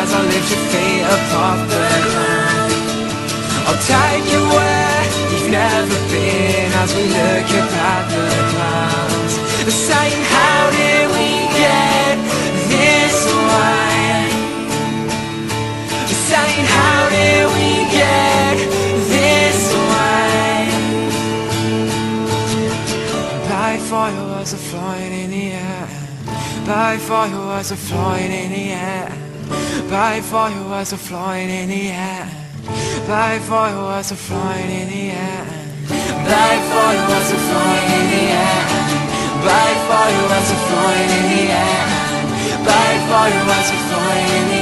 as I lift your feet above the ground. I'll take you where you've never been as we look up at the clouds. They're saying, how did we get this way? They're saying, how did we get this way? By fire was a flying in the air. By fire was a flying in the air. By fire was a flying in the air. By fire was a flying in the air. By fire was a flying in the air. By fire was a flying in the air. By fire was a flying in the air.